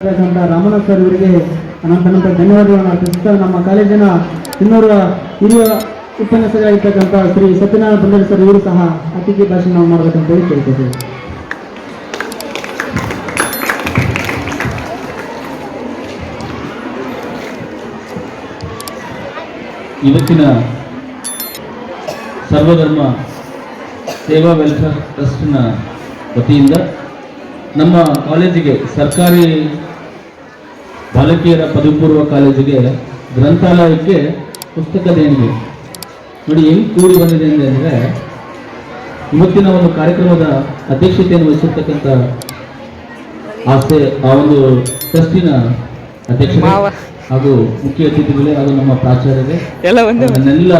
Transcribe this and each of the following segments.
Ramnath sir ಇವರಿಗೆ ಅನಂತ ಧನ್ಯವಾದಗಳನ್ನು ಅರ್ಪಿಸುತ್ತಾ ನಮ್ಮ ಕಾಲೇಜಿನ ಇನ್ನೂರ ಹಿರಿಯ ಉಪನ್ಯಾಸಕರಾಗಿರ್ತಕ್ಕಂಥ ಶ್ರೀ ಸತ್ಯನಾರಾಯಣ ಬಂಡಾರಿ ಸರ್ ಇವರು ಸಹ ಅತಿಥಿ ಭಾಷಣ ಮಾಡಬೇಕಂತ ಹೇಳಿ ಕೇಳ್ತೇವೆ. ಇವತ್ತಿನ ಸರ್ವಧರ್ಮ ಸೇವಾ ವೆಲ್ಫೇರ್ ಟ್ರಸ್ಟ್ನ ವತಿಯಿಂದ ನಮ್ಮ ಕಾಲೇಜಿಗೆ ಸರ್ಕಾರಿ ಬಾಲಕಿಯರ ಪದವಿ ಪೂರ್ವ ಕಾಲೇಜಿಗೆ ಗ್ರಂಥಾಲಯಕ್ಕೆ ಪುಸ್ತಕ ದೇಣಿಗೆ ನೋಡಿ ಹೆಂಗೆ ಕೂಡಿ ಬಂದಿದೆ ಅಂದರೆ, ಇವತ್ತಿನ ಒಂದು ಕಾರ್ಯಕ್ರಮದ ಅಧ್ಯಕ್ಷತೆಯನ್ನು ವಹಿಸಿರ್ತಕ್ಕಂಥ ಆ ಒಂದು ಟ್ರಸ್ಟಿನ ಅಧ್ಯಕ್ಷರು ಹಾಗೂ ಮುಖ್ಯ ಅತಿಥಿಗಳೇ ಹಾಗೂ ನಮ್ಮ ಪ್ರಾಚಾರ್ಯರೇ ನನ್ನೆಲ್ಲ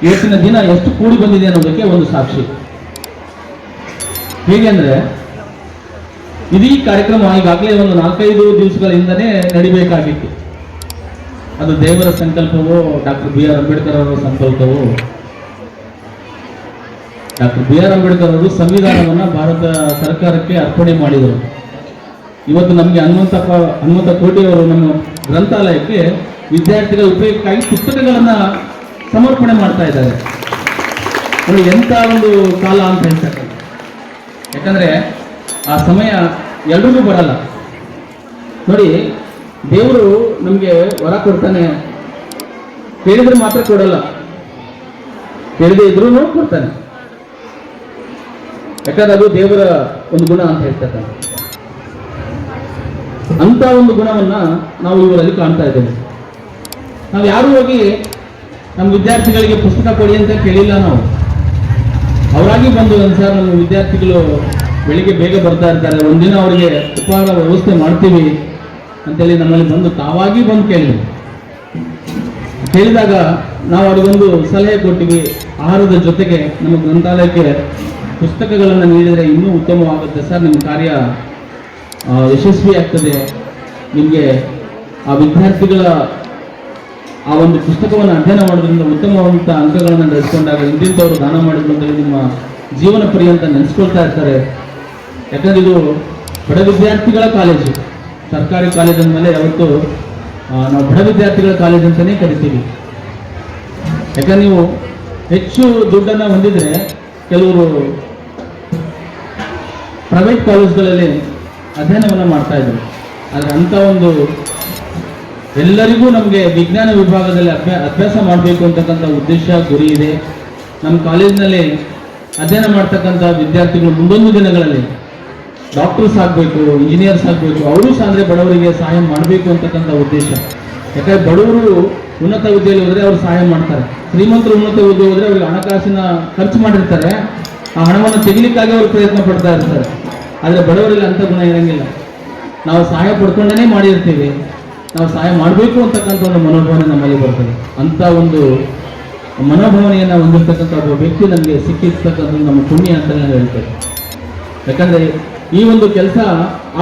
ಇವತ್ತಿನ ದಿನ ಎಷ್ಟು ಕೂಡಿ ಬಂದಿದೆ ಅನ್ನೋದಕ್ಕೆ ಒಂದು ಸಾಕ್ಷಿ. ಹೇಗೆ ಅಂದ್ರೆ, ಇಡೀ ಕಾರ್ಯಕ್ರಮ ಈಗಾಗಲೇ ಒಂದು 4-5 ದಿವಸಗಳಿಂದನೇ ನಡಿಬೇಕಾಗಿತ್ತು. ಅದು ದೇವರ ಸಂಕಲ್ಪವೋ, ಡಾಕ್ಟರ್ ಬಿ ಆರ್ ಅಂಬೇಡ್ಕರ್ ಅವರ ಸಂಕಲ್ಪವೋ. ಡಾಕ್ಟರ್ ಬಿ ಆರ್ ಅಂಬೇಡ್ಕರ್ ಅವರು ಸಂವಿಧಾನವನ್ನ ಭಾರತ ಸರ್ಕಾರಕ್ಕೆ ಅರ್ಪಣೆ ಮಾಡಿದರು. ಇವತ್ತು ನಮಗೆ ಹನುಮಂತ ಕೋಟಿ ಅವರು ನಮ್ಮ ಗ್ರಂಥಾಲಯಕ್ಕೆ ವಿದ್ಯಾರ್ಥಿಗಳ ಉಪಯೋಗಕ್ಕಾಗಿ ಪುಸ್ತಕಗಳನ್ನ ಸಮರ್ಪಣೆ ಮಾಡ್ತಾ ಇದ್ದಾರೆ. ನೋಡಿ ಎಂಥ ಒಂದು ಕಾಲ ಅಂತ ಹೇಳ್ತಾರೆ. ಯಾಕಂದ್ರೆ ಆ ಸಮಯ ಎಲ್ರಿಗೂ ಬರಲ್ಲ. ನೋಡಿ, ದೇವರು ನಮಗೆ ವರ ಕೊಡ್ತಾನೆ, ಕೇಳಿದ್ರೆ ಮಾತ್ರ ಕೊಡಲ್ಲ, ಕೇಳದೆ ಇದ್ರೂ ಕೊಡ್ತಾನೆ. ಯಾಕಂದ್ರೆ ಅದು ದೇವರ ಒಂದು ಗುಣ ಅಂತ ಹೇಳ್ತಾರೆ. ಅಂತ ಒಂದು ಗುಣವನ್ನ ನಾವು ಇವರಲ್ಲಿ ಕಾಣ್ತಾ ಇದ್ದೇವೆ. ನಾವು ಯಾರು ಹೋಗಿ ನಮ್ಮ ವಿದ್ಯಾರ್ಥಿಗಳಿಗೆ ಪುಸ್ತಕ ಕೊಡಿ ಅಂತ ಕೇಳಿಲ್ಲ. ನಾವು ಅವರಾಗಿ ಬಂದು ಸರ್ ನಮ್ಮ ವಿದ್ಯಾರ್ಥಿಗಳು ಬೆಳಿಗ್ಗೆ ಬೇಗ ಬರ್ತಾ ಇರ್ತಾರೆ, ಒಂದಿನ ಅವರಿಗೆ ಉಪಹಾರ ವ್ಯವಸ್ಥೆ ಮಾಡ್ತೀವಿ ಅಂತೇಳಿ ನಮ್ಮಲ್ಲಿ ಬಂದು ತಾವಾಗಿ ಬಂದು ಕೇಳಿದಾಗ ನಾವು ಅವರಿಗೊಂದು ಸಲಹೆ ಕೊಟ್ಟಿವಿ. ಆಹಾರದ ಜೊತೆಗೆ ನಮ್ಮ ಗ್ರಂಥಾಲಯಕ್ಕೆ ಪುಸ್ತಕಗಳನ್ನು ನೀಡಿದರೆ ಇನ್ನೂ ಉತ್ತಮವಾಗುತ್ತೆ ಸರ್, ನಿಮ್ಮ ಕಾರ್ಯ ಯಶಸ್ವಿ ಆಗ್ತದೆ. ನಿಮಗೆ ಆ ವಿದ್ಯಾರ್ಥಿಗಳ ಆ ಒಂದು ಪುಸ್ತಕವನ್ನು ಅಧ್ಯಯನ ಮಾಡೋದ್ರಿಂದ ಉತ್ತಮವಾದಂಥ ಅಂಕಗಳನ್ನು ನಡೆಸ್ಕೊಂಡಾಗ ಇಂತಿಂಥವ್ರು ದಾನ ಮಾಡಿದ್ರು ಅಂತೇಳಿ ನಿಮ್ಮ ಜೀವನ ಪರ್ಯಂತ ನೆನೆಸ್ಕೊಳ್ತಾ ಇರ್ತಾರೆ. ಯಾಕಂದ್ರೆ ಇದು ಬಡ ವಿದ್ಯಾರ್ಥಿಗಳ ಕಾಲೇಜು, ಸರ್ಕಾರಿ ಕಾಲೇಜ್ ಅಂದಮೇಲೆ ಯಾವತ್ತು ನಾವು ಬಡ ವಿದ್ಯಾರ್ಥಿಗಳ ಕಾಲೇಜ್ ಅಂತಲೇ ಕರಿತೀವಿ. ಯಾಕಂದ್ರೆ ನೀವು ಹೆಚ್ಚು ದುಡ್ಡನ್ನು ಹೊಂದಿದ್ರೆ ಕೆಲವರು ಪ್ರೈವೇಟ್ ಕಾಲೇಜ್ಗಳಲ್ಲಿ ಅಧ್ಯಯನವನ್ನು ಮಾಡ್ತಾ ಇದ್ರು. ಆದರೆ ಅಂಥ ಒಂದು ಎಲ್ಲರಿಗೂ ನಮಗೆ ವಿಜ್ಞಾನ ವಿಭಾಗದಲ್ಲಿ ಅಭ್ಯಾಸ ಮಾಡಬೇಕು ಅಂತಕ್ಕಂಥ ಉದ್ದೇಶ ಗುರಿ ಇದೆ. ನಮ್ಮ ಕಾಲೇಜಿನಲ್ಲಿ ಅಧ್ಯಯನ ಮಾಡ್ತಕ್ಕಂಥ ವಿದ್ಯಾರ್ಥಿಗಳು ಮುಂದೊಂದು ದಿನಗಳಲ್ಲಿ ಡಾಕ್ಟರ್ಸ್ ಆಗಬೇಕು, ಇಂಜಿನಿಯರ್ಸ್ ಆಗಬೇಕು, ಅವರು ಸಹ ಅಂದರೆ ಬಡವರಿಗೆ ಸಹಾಯ ಮಾಡಬೇಕು ಅಂತಕ್ಕಂಥ ಉದ್ದೇಶ. ಯಾಕಂದರೆ ಬಡವರು ಉನ್ನತ ವಿದ್ಯೆಯಲ್ಲಿ ಹೋದರೆ ಅವರು ಸಹಾಯ ಮಾಡ್ತಾರೆ, ಶ್ರೀಮಂತರು ಉನ್ನತ ವಿದ್ಯೆ ಹೋದರೆ ಅವ್ರಿಗೆ ಹಣಕಾಸಿನ ಖರ್ಚು ಮಾಡಿರ್ತಾರೆ, ಆ ಹಣವನ್ನು ತೆಗಿಲಿಕ್ಕಾಗಿ ಅವರು ಪ್ರಯತ್ನ ಪಡ್ತಾ ಇರ್ತಾರೆ. ಆದರೆ ಬಡವರಲ್ಲಿ ಅಂಥ ಗುಣ ಇರಂಗಿಲ್ಲ. ನಾವು ಸಹಾಯ ಪಡ್ಕೊಂಡೇ ಮಾಡಿರ್ತೀವಿ, ನಾವು ಸಹಾಯ ಮಾಡಬೇಕು ಅಂತಕ್ಕಂಥ ಒಂದು ಮನೋಭಾವನೆ ನಮ್ಮಲ್ಲಿ ಬರ್ತದೆ. ಅಂಥ ಒಂದು ಮನೋಭಾವನೆಯನ್ನು ಹೊಂದಿರ್ತಕ್ಕಂಥ ಒಬ್ಬ ವ್ಯಕ್ತಿ ನಮಗೆ ಸಿಕ್ಕಿರ್ತಕ್ಕಂಥದ್ದು ನಮ್ಮ ಪುಣ್ಯ ಅಂತ ನಾನು ಹೇಳ್ತೇನೆ. ಯಾಕಂದರೆ ಈ ಒಂದು ಕೆಲಸ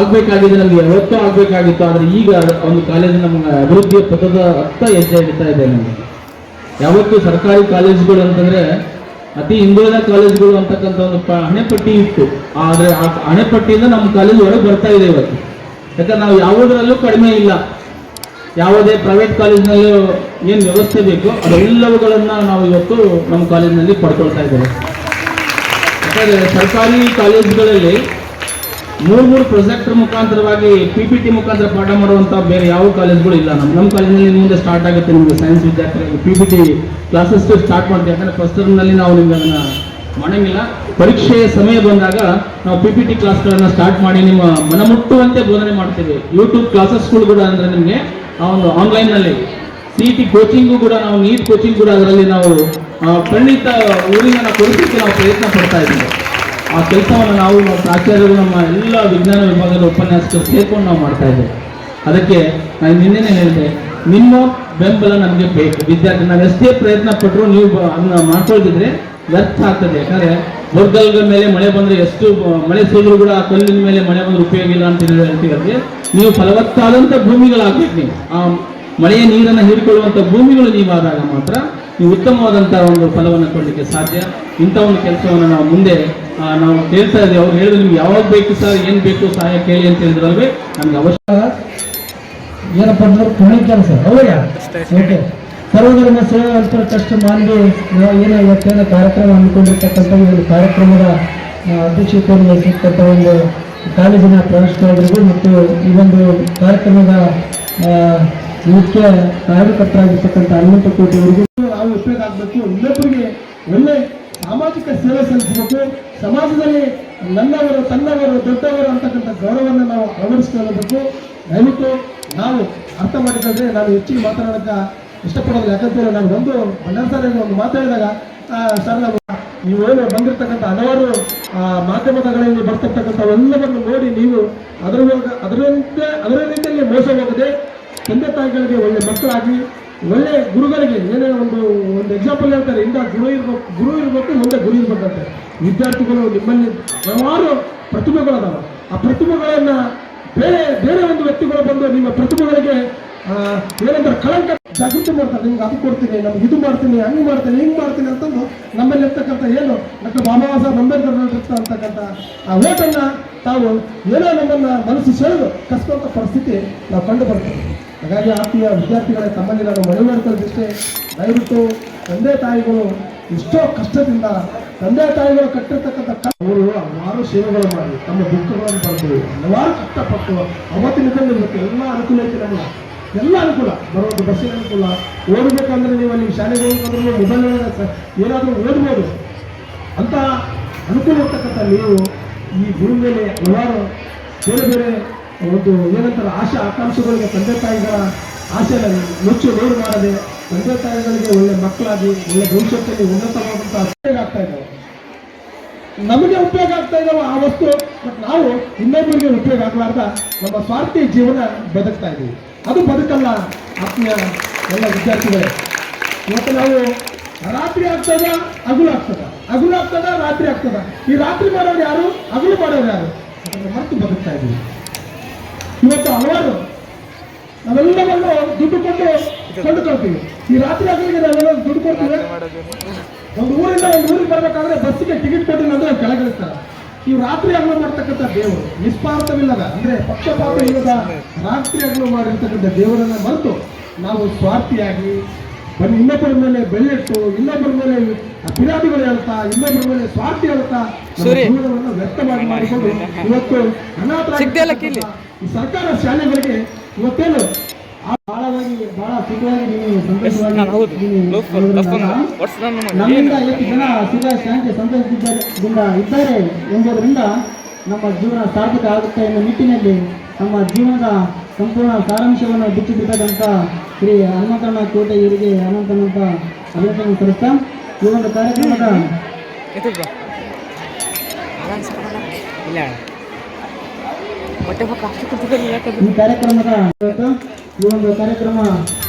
ಆಗಬೇಕಾಗಿದೆ, ನಮಗೆ ಯಾವತ್ತೂ ಆಗಬೇಕಾಗಿತ್ತು. ಆದರೆ ಈಗ ಒಂದು ಕಾಲೇಜು ನಮಗೆ ಅಭಿವೃದ್ಧಿಯ ಪಥದ ಹೆಜ್ಜೆ ಇಡ್ತಾ ಇದೆ. ನಮಗೆ ಯಾವತ್ತು ಸರ್ಕಾರಿ ಕಾಲೇಜುಗಳು ಅಂತಂದರೆ ಅತಿ ಹಿಂದುಳಿದ ಕಾಲೇಜುಗಳು ಅಂತಕ್ಕಂಥ ಒಂದು ಹಣೆಪಟ್ಟಿ ಇತ್ತು. ಆದರೆ ಆ ಹಣೆಪಟ್ಟಿಯಿಂದ ನಮ್ಮ ಕಾಲೇಜು ಹೊರಗೆ ಬರ್ತಾ ಇದೆ ಇವತ್ತು. ಯಾಕಂದ್ರೆ ನಾವು ಯಾವುದರಲ್ಲೂ ಕಡಿಮೆ ಇಲ್ಲ. ಯಾವುದೇ ಪ್ರೈವೇಟ್ ಕಾಲೇಜಿನಲ್ಲೂ ಏನು ವ್ಯವಸ್ಥೆ ಬೇಕೋ ಅದೆಲ್ಲವುಗಳನ್ನು ನಾವು ಇವತ್ತು ನಮ್ಮ ಕಾಲೇಜಿನಲ್ಲಿ ಪಡ್ಕೊಳ್ತಾ ಇದ್ದೇವೆ. ಯಾಕಂದರೆ ಸರ್ಕಾರಿ ಕಾಲೇಜುಗಳಲ್ಲಿ 3 ಪ್ರೊಜೆಕ್ಟರ್ ಮುಖಾಂತರವಾಗಿ PPT ಮುಖಾಂತರ ಪಾಠ ಮಾಡುವಂಥ ಬೇರೆ ಯಾವ ಕಾಲೇಜ್ಗಳು ಇಲ್ಲ. ನಮ್ಮ ಕಾಲೇಜಿನಲ್ಲಿ ಮುಂದೆ ಸ್ಟಾರ್ಟ್ ಆಗುತ್ತೆ. ನಿಮಗೆ ಸೈನ್ಸ್ ವಿದ್ಯಾರ್ಥಿಗಳಿಗೆ PPT ಕ್ಲಾಸಸ್ ಸ್ಟಾರ್ಟ್ ಮಾಡ್ತೀವಿ. ಯಾಕಂದರೆ ಫಸ್ಟ್ ಟರ್ಮ್ನಲ್ಲಿ ನಾವು ನಿಮ್ಗೆ ಅದನ್ನು ಮಾಡೋಂಗಿಲ್ಲ. ಪರೀಕ್ಷೆಯ ಸಮಯ ಬಂದಾಗ ನಾವು PPT ಕ್ಲಾಸ್ಗಳನ್ನು ಸ್ಟಾರ್ಟ್ ಮಾಡಿ ನಿಮ್ಮ ಮನಮುಟ್ಟುವಂತೆ ಬೋಧನೆ ಮಾಡ್ತೀವಿ. ಯೂಟ್ಯೂಬ್ ಕ್ಲಾಸಸ್ಗಳು ಕೂಡ ಅಂದರೆ ನಿಮಗೆ ಆ ಒಂದು ಆನ್ಲೈನ್ನಲ್ಲಿ CET ಕೋಚಿಂಗು ಕೂಡ, ನಾವು ನೀಟ್ ಕೋಚಿಂಗ್ ಕೂಡ ಅದರಲ್ಲಿ ನಾವು ಖಂಡಿತ ಊರಿನ ಕೊಡಿಸಲಿಕ್ಕೆ ನಾವು ಪ್ರಯತ್ನ ಪಡ್ತಾ ಇದ್ದೀವಿ. ಆ ಕೆಲಸವನ್ನು ನಾವು ಪ್ರಾಚಾರ್ಯರು ನಮ್ಮ ಎಲ್ಲ ವಿಜ್ಞಾನ ವಿಭಾಗದ ಉಪನ್ಯಾಸಕರು ಸೇರ್ಕೊಂಡು ನಾವು ಮಾಡ್ತಾ ಇದ್ದೇವೆ. ಅದಕ್ಕೆ ನಾನು ನಿನ್ನೆನೇ ಹೇಳಿದೆ, ನಿಮ್ಮ ಬೆಂಬಲ ನಮಗೆ ಬೇಕು. ವಿದ್ಯಾರ್ಥಿ ನಾವು ಎಷ್ಟೇ ಪ್ರಯತ್ನ ಪಟ್ಟರು ನೀವು ಅದನ್ನ ಮಾಡ್ಕೊಳ್ತಿದ್ರೆ ವ್ಯರ್ಥ ಆಗ್ತದೆ. ಯಾಕಂದರೆ ಬೋರ್ಗಲ್ಗಳ ಮೇಲೆ ಮಳೆ ಬಂದರೆ ಎಷ್ಟು ಮಳೆ ಸುರಿದ್ರು ಕೂಡ ಆ ಕಲ್ಲಿನ ಮೇಲೆ ಮಳೆ ಬಂದ್ರೆ ಉಪಯೋಗ ಇಲ್ಲ ಅಂತ ಹೇಳ್ತೀವಿ. ನೀವು ಫಲವತ್ತಾದಂಥ ಭೂಮಿಗಳಾಗಬೇಕು. ನೀವು ಆ ಮಳೆಯ ನೀರನ್ನು ಹೀರಿಕೊಳ್ಳುವಂಥ ಭೂಮಿಗಳು ನೀವಾದಾಗ ಮಾತ್ರ ನೀವು ಉತ್ತಮವಾದಂಥ ಒಂದು ಫಲವನ್ನು ಕೊಡಲಿಕ್ಕೆ ಸಾಧ್ಯ. ಇಂಥ ಒಂದು ಕೆಲಸವನ್ನು ನಾವು ಮುಂದೆ ನಾವು ಕೇಳ್ತಾ ಇದ್ದೀವಿ. ಅವ್ರು ಹೇಳಿದ್ರು ನಿಮ್ಗೆ ಯಾವಾಗ ಬೇಕು ಸರ್, ಏನು ಬೇಕು ಸಹಾಯ ಕೇಳಿ ಅಂತ ಹೇಳಿದ್ರಲ್ವೇ, ನಮ್ಗೆ ಅವಶ್ಯ ಏನಪ್ಪ ಅಂದ್ರೆ ಪುಣ್ಯ ಕೆಲಸ ಹೌದಾ. ಓಕೆ, ಸರ್ವಧರ್ಮ ಸೇವೆ ಅಂತ ಟ್ರಸ್ಟ್ ಮಾಡಿ ನಾವು ಏನೋ ಇವತ್ತೇನೋ ಕಾರ್ಯಕ್ರಮ ಹಮ್ಮಿಕೊಂಡಿರ್ತಕ್ಕಂಥ ಒಂದು ಕಾರ್ಯಕ್ರಮದ ಅಧ್ಯಕ್ಷತೆಯನ್ನು ವಹಿಸಿರ್ತಕ್ಕಂಥ ಒಂದು ಕಾಲೇಜಿನ ಪ್ರಾಂಶುಪಾಲರಿಗೂ ಮತ್ತು ಈ ಒಂದು ಕಾರ್ಯಕ್ರಮದ ಮುಖ್ಯ ಕಾರ್ಯಕರ್ತರಾಗಿರ್ತಕ್ಕಂಥ ಹನುಮಂತಕೋಟೆಯವರಿಗೂ ನಾವು ಉಪಯೋಗ ಆಗಬೇಕು. ಇನ್ನೊಬ್ಬರಿಗೆ ಒಳ್ಳೆ ಸಾಮಾಜಿಕ ಸೇವೆ ಸಲ್ಲಿಸಬೇಕು. ಸಮಾಜದಲ್ಲಿ ನನ್ನವರು ತನ್ನವರು ದೊಡ್ಡವರು ಅಂತಕ್ಕಂಥ ಗೌರವವನ್ನು ನಾವು ಅಳವಡಿಸ್ಕೊಳ್ಳಬೇಕು. ದಯವಿಟ್ಟು ನಾವು ಅರ್ಥ ಮಾಡಿಕೊಂಡ್ರೆ ನಾನು ಹೆಚ್ಚಿಗೆ ಮಾತನಾಡೋಕ್ಕೆ ಇಷ್ಟಪಡೋದು. ಯಾಕಂತೇಳಿ ನಾನು ಒಂದು ಮಾತಾಡಿದಾಗ ಸರ್ ನೀವು ಏನು ಬಂದಿರತಕ್ಕಂಥ ಹಲವಾರು ಮಾಧ್ಯಮಗಳಲ್ಲಿ ಬರ್ತಕ್ಕಂಥವೆಲ್ಲವನ್ನು ನೋಡಿ ನೀವು ಅದರ ರೀತಿಯಲ್ಲಿ ಮೋಸ ಹೋಗದೆ ತಂದೆ ತಾಯಿಗಳಿಗೆ ಒಳ್ಳೆ ಮಕ್ಕಳಾಗಿ ಒಳ್ಳೆ ಗುರುಗಳಿಗೆ ಏನೇ ಒಂದು ಎಕ್ಸಾಂಪಲ್ ಹೇಳ್ತಾರೆ, ಇಂದ ಗುರು ಇರಬೇಕು ಮುಂದೆ ಗುರು ಇರ್ಬೇಕಂತೆ. ವಿದ್ಯಾರ್ಥಿಗಳು ನಿಮ್ಮಲ್ಲಿ ಹಲವಾರು ಪ್ರತಿಭೆಗಳದಾವ. ಆ ಪ್ರತಿಭೆಗಳನ್ನ ಬೇರೆ ಒಂದು ವ್ಯಕ್ತಿಗಳು ಬಂದು ನಿಮ್ಮ ಪ್ರತಿಭೆಗಳಿಗೆ ಏನಂತಾರೆ ಕಳಂಕ ಜಾಗೃತಿ ಮಾಡ್ತಾರೆ. ನಿಮ್ಗೆ ಅದು ಕೊಡ್ತೀನಿ, ನಮ್ಗೆ ಇದು ಮಾಡ್ತೀನಿ, ಹಂಗೆ ಮಾಡ್ತೀನಿ, ಹಿಂಗೆ ಮಾಡ್ತೀನಿ ಅಂತಂದು ನಮ್ಮಲ್ಲಿ ಇರ್ತಕ್ಕಂಥ ಏನು ಡಾಕ್ಟರ್ ಬಾಬಾ ಸಾಹೇಬ್ ಅಂಬೇಡ್ಕರ್ ಅಂತಕ್ಕಂಥ ಆ ಓಟನ್ನ ತಾವು ಏನೋ ನಮ್ಮನ್ನ ಮನಸ್ಸು ಸೆಳೆದು ಕಸ್ಕೊಂತ ಪರಿಸ್ಥಿತಿ ನಾವು ಕಂಡು ಬರ್ತೇವೆ. ಹಾಗಾಗಿ ಆತ್ಮೀಯ ವಿದ್ಯಾರ್ಥಿಗಳೇ, ತಮ್ಮಲ್ಲಿ ನಾನು ಮನವಿ ಮಾಡ್ಕೊಳ್ಳೋದಿಷ್ಟೇ, ದಯವಿಟ್ಟು ತಂದೆ ತಾಯಿಗಳು ಎಷ್ಟೋ ಕಷ್ಟದಿಂದ ತಂದೆ ತಾಯಿಗಳು ಕಟ್ಟಿರ್ತಕ್ಕಂಥ ಅವರು ಹಲವಾರು ಸೇವೆಗಳು ಮಾಡಿ ತಮ್ಮ ದುಃಖಗಳನ್ನು ಬರೆದು ಹಲವಾರು ಕಷ್ಟಪಟ್ಟು ಅವತ್ತಿನ ಇರುತ್ತೆ. ಎಲ್ಲ ಅನುಕೂಲ ಐತೆ ನಮಗೆ, ಎಲ್ಲ ಅನುಕೂಲ, ಬರೋದು ಬಸ್ಸಿನ ಅನುಕೂಲ, ಓದಬೇಕಂದ್ರೆ ನೀವು ಅಲ್ಲಿ ಶಾಲೆಗೆ ಹೋಗ್ಬೇಕಂದ್ರೆ ಮೊಬೈಲ್ ಏನಾದರೂ ಓದ್ಬೋದು ಅಂತ ಅನುಕೂಲ ಇರ್ತಕ್ಕಂಥ ನೀವು ಈ ಗುರು ಮೇಲೆ ಹಲವಾರು ಬೇರೆ ಒಂದು ಏನಂತಾರೆ ಆಕಾಂಕ್ಷೆಗಳಿಗೆ ತಂದೆ ತಾಯಿಗಳ ಆಸೆನ ನೋಡು ಮಾಡದೆ ತಂದೆ ತಾಯಿಗಳಿಗೆ ಒಳ್ಳೆ ಮಕ್ಕಳಾಗಿ ಒಳ್ಳೆ ಭವಿಷ್ಯದಲ್ಲಿ ಉನ್ನತವಾದಂಥ ಉಪಯೋಗ ಆಗ್ತಾ ಇದ್ದಾವೆ. ನಮಗೆ ಉಪಯೋಗ ಆಗ್ತಾ ಇದ್ದಾವೆ ಆ ವಸ್ತು, ಬಟ್ ನಾವು ಇನ್ನೊಬ್ಬರಿಗೆ ಉಪಯೋಗ ಆಗಲಾರ್ದ ನಮ್ಮ ಸ್ವಾರ್ಥಿ ಜೀವನ ಬದುಕ್ತಾ ಇದ್ದೀವಿ. ಅದು ಬದುಕಲ್ಲ ಆತ್ಮೀಯ ಎಲ್ಲ ವಿದ್ಯಾರ್ಥಿಗಳೇ. ಇವತ್ತು ನಾವು ರಾತ್ರಿ ಆಗ್ತದ ಹಗಲು ಆಗ್ತದ ರಾತ್ರಿ ಆಗ್ತದ. ಈ ರಾತ್ರಿ ಮಾಡೋರು ಯಾರು, ಹಗಲು ಮಾಡೋರು ಯಾರು, ಮರೆತು ಬದುಕ್ತಾ ಇದ್ದೀವಿ. ಇವತ್ತು ಹಲವಾರು ನಾವೆಲ್ಲವನ್ನು ದುಡ್ಡು ಕೊಂಡುಕೊಳ್ತೀವಿ. ಈ ರಾತ್ರಿ ಹಗಲಿಗೆ ನಾವೆಲ್ಲ ದುಡ್ಡು ಕೊಡ್ತೀವಿ. ಒಂದು ಊರಿಂದ ಒಂದು ಊರಿಗೆ ಬರ್ಬೇಕಾದ್ರೆ ಬಸ್ಸಿಗೆ ಟಿಕೆಟ್ ಕೊಟ್ಟಿಲ್ಲ ಅಂದ್ರೆ ಕೆಳಗಿಳಿಸ್ತಾರೆ. ಈ ರಾತ್ರಿ ಹಗಲು ಮಾಡ್ತಕ್ಕಂಥ ದೇವರು ನಿಸ್ಪಾರ್ಥವಿಲ್ಲದ ಅಂದ್ರೆ ಪಕ್ಷಪಾತ ಇಲ್ಲದ ರಾತ್ರಿ ಹಗಲು ಮಾಡಿರ್ತಕ್ಕಂಥ ದೇವರನ್ನ ಮರೆತು ನಾವು ಸ್ವಾರ್ಥಿಯಾಗಿ ಬನ್ನಿ ಇನ್ನೊಬ್ಬರ ಮೇಲೆ ಬೆಳ್ಳಿಟ್ಟು, ಇನ್ನೊಬ್ಬರ ಮೇಲೆ ಪಿರಾದಿಗಳು ಹೇಳ್ತಾ, ಇನ್ನೊಬ್ಬರ ಮೇಲೆ ಸ್ವಾರ್ಥಿ ಹೇಳ್ತಾ ಜೀವನವನ್ನು ವ್ಯರ್ಥ ಮಾಡಿಕೊಂಡು ಇವತ್ತು ಅನಾಥ ಈ ಸರ್ಕಾರ ಶಾಲೆಗಳಿಗೆ ಇವತ್ತೇನು ಬಹಳವಾಗಿ ಬಹಳ ಸುಖವಾಗಿ ನೀವು ಸಂತೋಷವಾಗಿ ನಮ್ಮಿಂದ ಎಷ್ಟು ಜನ ಸುಖ ಶಾಂತಿ ಸಂತೋಷದಿಂದ ಇದ್ದಾರೆ ಎಂಬುದರಿಂದ ನಮ್ಮ ಜೀವನ ಸಾರ್ಥಕ ಆಗುತ್ತೆ ಎನ್ನುವ ನಿಟ್ಟಿನಲ್ಲಿ ನಮ್ಮ ಜೀವನದ ಸಂಪೂರ್ಣ ಸಾರಾಂಶವನ್ನು ಬಿಚ್ಚಿಬಿಟ್ಟಂಥ ಶ್ರೀ ಹನುಮಂತಣ್ಣ ಕೋಟೆ ಇವರಿಗೆ ಅನಂತ ಅಭಿನಂದನೆ ಸಲ್ಲಿಸ್ತಾ ಈ ಒಂದು ಕಾರ್ಯಕ್ರಮದ ಈ ಒಂದು ಕಾರ್ಯಕ್ರಮ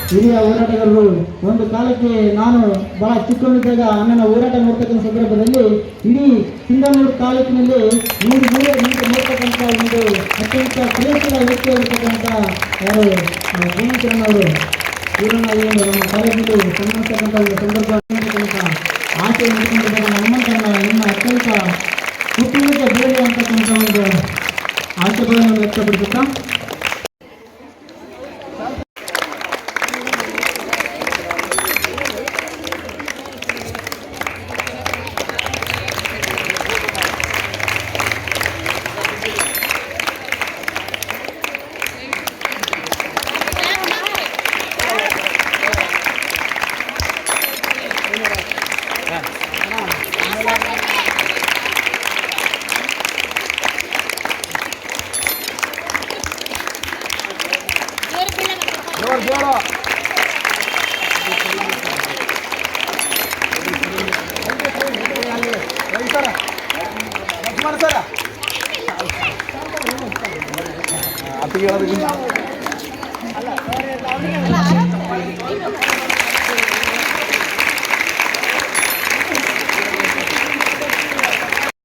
ಹಿರಿಯ ಹೋರಾಟಗಾರರು ಒಂದು ಕಾಲಕ್ಕೆ ನಾನು ಬಹಳ ಚಿಕ್ಕವನಿದ್ದಾಗ ಅಣ್ಣನ ಹೋರಾಟ ನೋಡ್ತಕ್ಕಂಥ ಸಂದರ್ಭದಲ್ಲಿ ಇಡೀ ಸಿಂಧನೂರು ತಾಲೂಕಿನಲ್ಲಿ ನೋಡ್ತಕ್ಕಂಥ ಒಂದು ಅತ್ಯಂತ ಶ್ರೇಷ್ಠ ವ್ಯಕ್ತಿಯಾಗಿರ್ತಕ್ಕಂಥ ಯಾರು ಭೂಮಿಕರಣ್ಣ ಅವರು ಇವರನ್ನ ಈ ಒಂದು ನಮ್ಮ ಕಾಲೇಜಿನಲ್ಲಿ ಸನ್ಮಾನಿಸ್ತಕ್ಕಂಥ ಒಂದು ಸಂದರ್ಭ ಆಸೆ ನಡೆಸಿಕೊಂಡಿದ್ದಾಗ ಹನುಮಂತಣ್ಣ ನಿಮ್ಮ ಅತ್ಯಂತ ಕುಟುಂಬಕ್ಕೆ ಬೇರೆ ಅಂತಕ್ಕಂಥ ಒಂದು ಆಶಯಗಳನ್ನು ವ್ಯಕ್ತಪಡಿಸುತ್ತಾ ಅತ್ತಿಗೆ